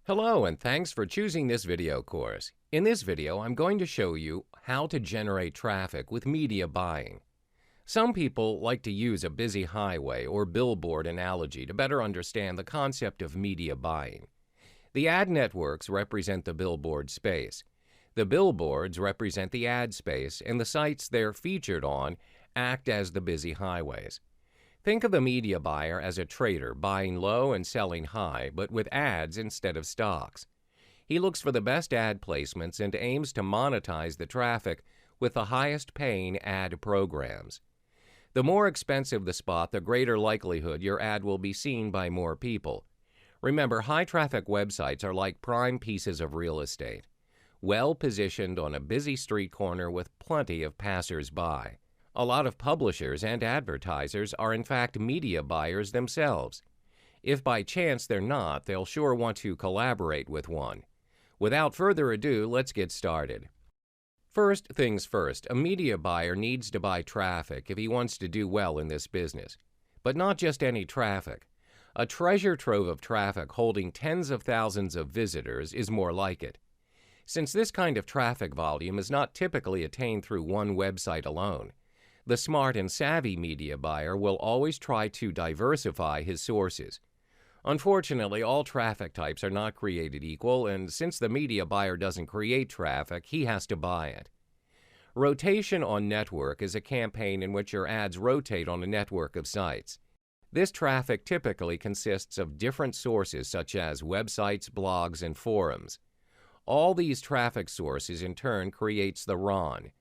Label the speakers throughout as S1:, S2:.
S1: Hello and thanks for choosing this video course. In this video, I'm going to show you how to generate traffic with media buying. Some people like to use a busy highway or billboard analogy to better understand the concept of media buying. The ad networks represent the billboard space. The billboards represent the ad space, and the sites they're featured on act as the busy highways. Think of the media buyer as a trader buying low and selling high, but with ads instead of stocks. He looks for the best ad placements and aims to monetize the traffic with the highest paying ad programs. The more expensive the spot, the greater likelihood your ad will be seen by more people. Remember, high traffic websites are like prime pieces of real estate, well positioned on a busy street corner with plenty of passers-by. A lot of publishers and advertisers are in fact media buyers themselves. If by chance they're not, they'll sure want to collaborate with one. Without further ado, let's get started. First things first, a media buyer needs to buy traffic if he wants to do well in this business. But not just any traffic. A treasure trove of traffic holding tens of thousands of visitors is more like it. Since this kind of traffic volume is not typically attained through one website alone, the smart and savvy media buyer will always try to diversify his sources. Unfortunately, all traffic types are not created equal, and since the media buyer doesn't create traffic, he has to buy it. Rotation on network is a campaign in which your ads rotate on a network of sites. This traffic typically consists of different sources such as websites, blogs, and forums. All these traffic sources in turn creates the RON.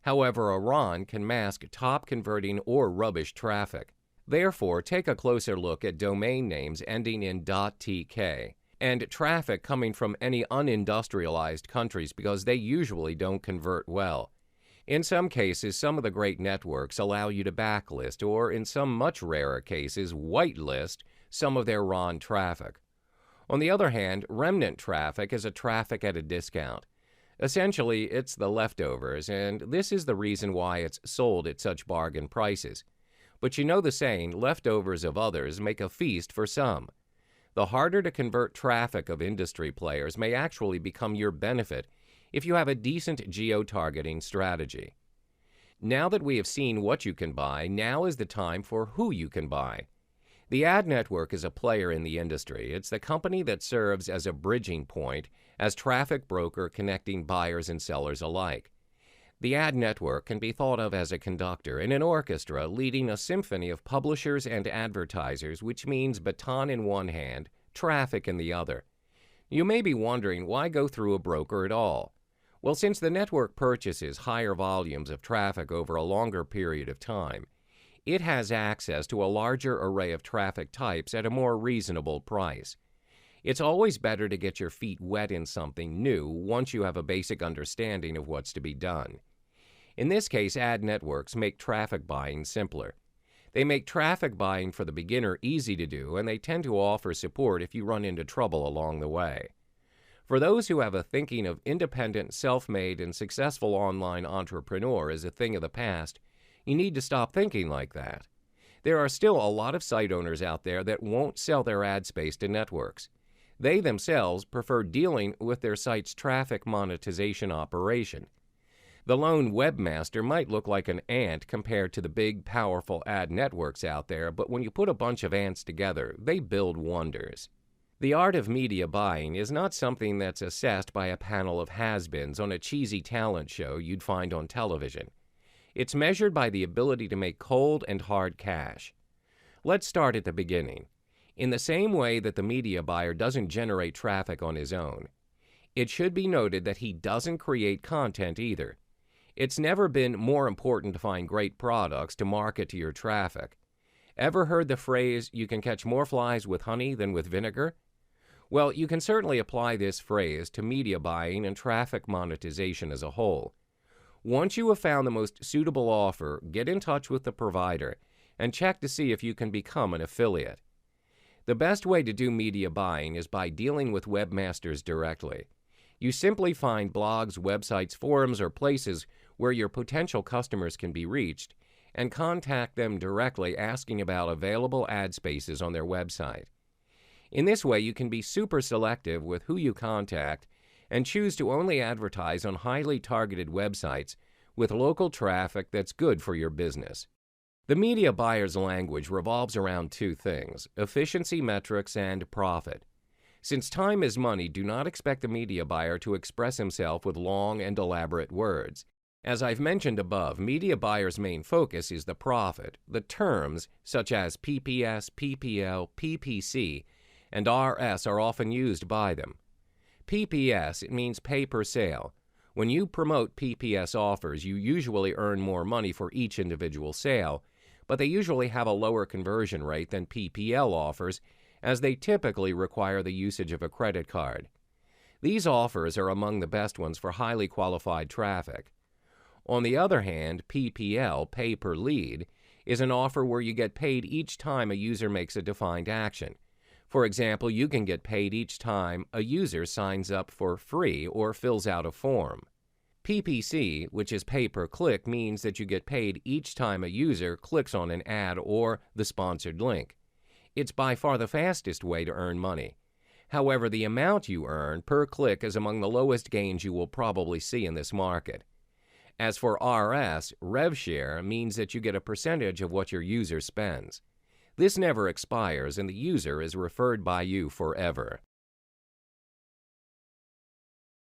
S1: However, a RON can mask top-converting or rubbish traffic. Therefore, take a closer look at domain names ending in .tk and traffic coming from any unindustrialized countries because they usually don't convert well. In some cases, some of the great networks allow you to backlist or, in some much rarer cases, whitelist some of their RON traffic. On the other hand, remnant traffic is a traffic at a discount. Essentially, it's the leftovers, and this is the reason why it's sold at such bargain prices. But you know the saying, leftovers of others make a feast for some. The harder to convert traffic of industry players may actually become your benefit if you have a decent geo-targeting strategy. Now that we have seen what you can buy, now is the time for who you can buy. The ad network is a player in the industry. It's the company that serves as a bridging point, as traffic broker connecting buyers and sellers alike. The ad network can be thought of as a conductor in an orchestra leading a symphony of publishers and advertisers, which means baton in one hand, traffic in the other. You may be wondering, why go through a broker at all? Well, since the network purchases higher volumes of traffic over a longer period of time, it has access to a larger array of traffic types at a more reasonable price. It's always better to get your feet wet in something new once you have a basic understanding of what's to be done. In this case, ad networks make traffic buying simpler. They make traffic buying for the beginner easy to do, and they tend to offer support if you run into trouble along the way. For those who have a thinking of independent, self-made, and successful online entrepreneur as a thing of the past, you need to stop thinking like that. There are still a lot of site owners out there that won't sell their ad space to networks. They themselves prefer dealing with their site's traffic monetization operation. The lone webmaster might look like an ant compared to the big, powerful ad networks out there, but when you put a bunch of ants together, they build wonders. The art of media buying is not something that's assessed by a panel of has-beens on a cheesy talent show you'd find on television. It's measured by the ability to make cold and hard cash. Let's start at the beginning. In the same way that the media buyer doesn't generate traffic on his own, it should be noted that he doesn't create content either. It's never been more important to find great products to market to your traffic. Ever heard the phrase, you can catch more flies with honey than with vinegar? Well, you can certainly apply this phrase to media buying and traffic monetization as a whole. Once you have found the most suitable offer, get in touch with the provider and check to see if you can become an affiliate. The best way to do media buying is by dealing with webmasters directly. You simply find blogs, websites, forums, or places where your potential customers can be reached and contact them directly asking about available ad spaces on their website. In this way, you can be super selective with who you contact and choose to only advertise on highly targeted websites with local traffic that's good for your business. The media buyer's language revolves around two things: efficiency metrics and profit. Since time is money, do not expect the media buyer to express himself with long and elaborate words. As I've mentioned above, media buyers' main focus is the profit. The terms, such as PPS, PPL, PPC, and RS are often used by them. PPS, it means pay per sale. When you promote PPS offers, you usually earn more money for each individual sale, but they usually have a lower conversion rate than PPL offers, as they typically require the usage of a credit card. These offers are among the best ones for highly qualified traffic. On the other hand, PPL, pay per lead, is an offer where you get paid each time a user makes a defined action. For example, you can get paid each time a user signs up for free or fills out a form. PPC, which is pay per click, means that you get paid each time a user clicks on an ad or the sponsored link. It's by far the fastest way to earn money. However, the amount you earn per click is among the lowest gains you will probably see in this market. As for RS, rev share means that you get a percentage of what your user spends. This never expires and the user is referred by you forever.